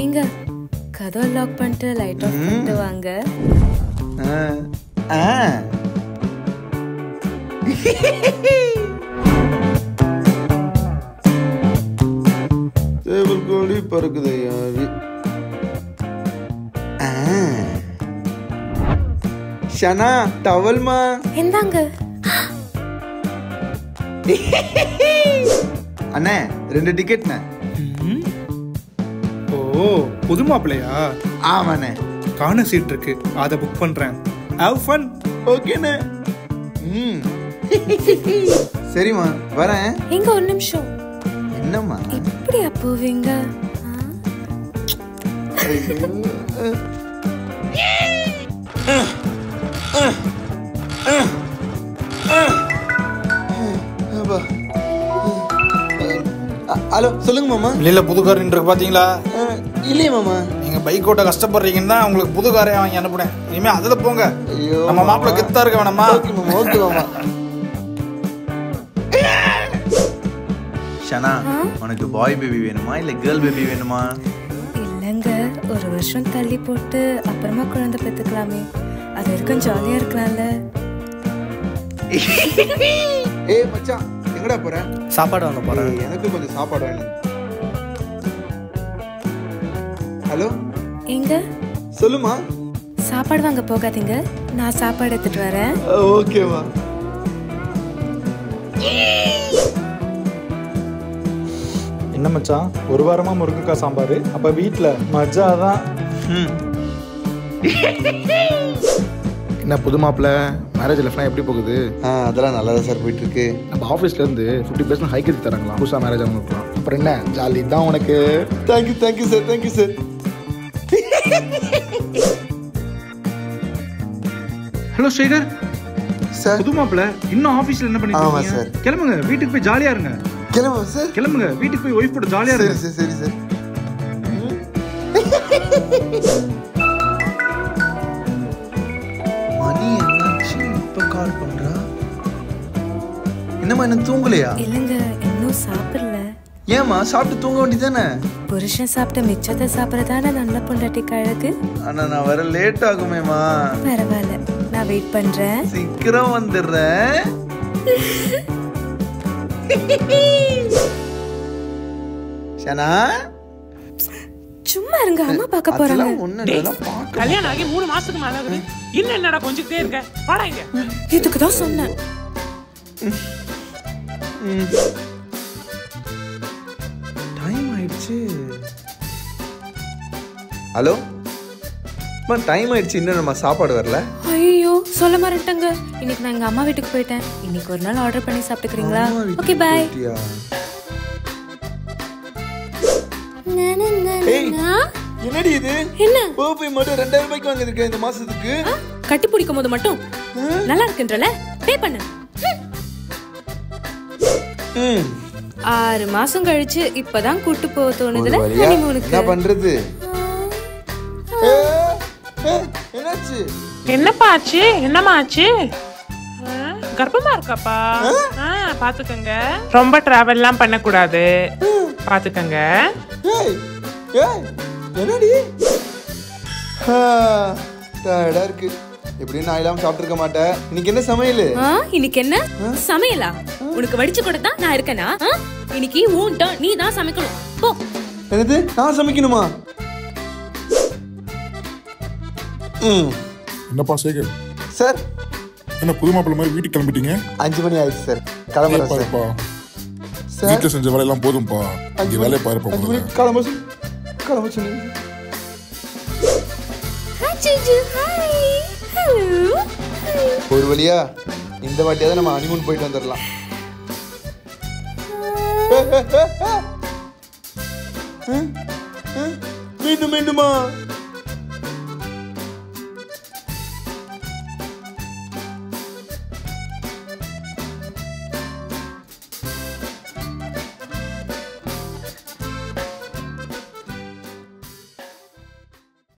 எங்க கதவை லாக் பண்ணிட்டு லைட் ஆஃப் பண்ணிட்டு வாங்க. சேவல் கோழி பறக்குதையா? ஷனா டவல்மா எந்தாங்க. அண்ணே 2 டிக்கெட்ண்ணே. ஓ புது மாப்பிள்ளையா? ஆமாண்ணே. கார்னர் சீட் இருக்கு, அதை புக் பண்றேன். Have fun. ஓகேண்ணே. சரிம்மா வரேன். எங்க ஒரு நிமிஷம். என்னம்மா இப்படி போவீங்க? ஹலோ சொல்லுங்க மாமா. இல்ல புது கார் இருக்கு பாத்தீங்களா? இல்லையே மாமா. நீங்க பைக் ஓட்ட கஷ்டப்படுறீங்கன்னு தான் உங்களுக்கு புது காரை வாங்கி அனுப்புனேன். இனிமே அதுல போங்க. நம்ம மாப்பிள்ள கெத்தா இருக்க வேணாமா? ஓகே மாமா. ஓகே மாமா. ஷனா உனக்கு பாய் பேபி வேணுமா இல்ல கேர்ள் பேபி வேணுமா? இல்லங்க, ஒரு வருஷம் தள்ளி போட்டு அப்புறமா குழந்தை பெத்துக்கலாமே, அது வரைக்கும் ஜாலியா இருக்கலாம்ல. ஏய் மச்சான் எங்கடா போற? சாப்பாடு வாங்க போறேன். எனக்கு கொஞ்சம் சாப்பாடு வேணும். ஹலோ எங்க? சொல்லுமா. சாப்பாடு வாங்க போகாதீங்க, நான் சாப்பாடு எடுத்துட்டு வரேன். ஓகேவா. என்ன மச்சான், ஒரு வாரமா முருங்கைக்காய் சாம்பார், அப்ப வீட்டுல மஜா தான். என்ன புது மாப்பிள்ள, மேரேஜ் லைஃப்லாம் எப்படி போகுது? அதெல்லாம் நல்லா தான் சார் போயிட்டு இருக்கு. நம்ம ஆஃபீஸ்ல இருந்து 50% ஹைக் எடுத்து தராங்களா புதுசாக மேரேஜ் ஆகணும்லாம். அப்புறம் என்ன ஜாலி தான் உனக்கு. Thank you sir, thank you sir. Hello Srikar sir. புது மாப்பிள்ள இன்னும் ஆபீஸ்ல என்ன பண்ணிட்டு ஆமா இருக்கீங்க? சார். கிளம்புங்க, வீட்டுக்கு போய் ஜாலியா இருங்க. கிளம்புங்க சார். கிளம்புங்க, வீட்டுக்கு போய் ஒய்ஃப் கூட ஜாலியா இருங்க. சரி சரி சார். மணி என்னாச்சு இப்ப கால் பண்றா? என்னம்மா இன்னும் தூங்கலையா? இல்லங்க, இன்னும் சாப்பிடல. ஏமா சாப்பிட்டு தூங்க வேண்டியதானே? புருஷன் சாப்பிட்ட மிச்சத்தை சாப்பிடறதானே நல்ல பொண்டாட்டி கழகு. ஆனா நான் வர லேட் ஆகுமேமா. பரவாயில்ல, நான் வெயிட் பண்றேன். சீக்கிரம் வந்துடுறேன். ஷனா சும்மா இருங்க, அம்மா பார்க்க போறாங்க. கல்யாணம் ஆகி 3 மாசத்துக்கு மேல ஆகுது, இன்னும் என்னடா கொஞ்சிட்டே இருக்க? வாடா இங்க. இதுக்கு தான் சொன்னேன். டைம் ஆயிடுச்சு. ஹலோ டைம் ஆயிடுச்சு, இன்னும் நம்ம சாப்பாடு வரல. ஐயோ சொல்ல மறந்துட்டேங்க, இன்னைக்கு நான் எங்க அம்மா வீட்டுக்கு போயிட்டேன். இன்னைக்கு ஒரு நாள் ஆர்டர் பண்ணி சாப்பிட்டுக்கிறீங்களா? Okay bye. என்னடி இது? என்ன போய் மட்டும் 2000 ரூபாய்க்கு வாங்கிருக்கேன் இந்த மாசத்துக்கு. கட்டி பிடிக்கும் போது மட்டும் நல்லா இருக்குன்றல பே பண்ணு. 6 மாசம் கழிச்சு இப்பதான் கூட்டு போக தோணுதுல ஹனிமூனுக்கு. என்ன பண்றது? என்னாச்சு? என்னப்பா ஆச்சு? என்னமா ஆச்சு? கர்ப்பமா இருக்காப்பா? பாத்துக்கங்க, ரொம்ப டிராவல்லாம் பண்ண கூடாது, பாத்துக்கங்க. என்னடி டயர்டா இருக்கு. எப்படியும் நான் இல்லாம சாப்பிட்டுருக்க மாட்டேன். இன்னைக்கு என்ன சமையல்? இன்னைக்கு என்ன சமையலா? உனக்கு வடிச்சு கொடுத்தா நான் இருக்கேனா? இன்னைக்கு உன் டர்ன், நீ தான் சமைக்கணும். போ. என்னது, நான் சமைக்கணுமா? என்னப்பா சேகர் சார், என்ன புது மாப்பிள்ள மாதிரி வீட்டுக்கு கிளம்பிட்டீங்க? 5 மணி ஆயிடுச்சு சார், கிளம்புறேன் சார். வீட்டுல செஞ்ச வேலையெல்லாம் போதும்பா, இங்க வேலையை பாருப்பா. கிளம்ப சொன்னீங்க. ஒரு வழியா இந்த வாட்டியாவது நம்ம ஹனிமூன் போயிட்டு வந்துடலாம். மீண்டும் மீண்டுமா?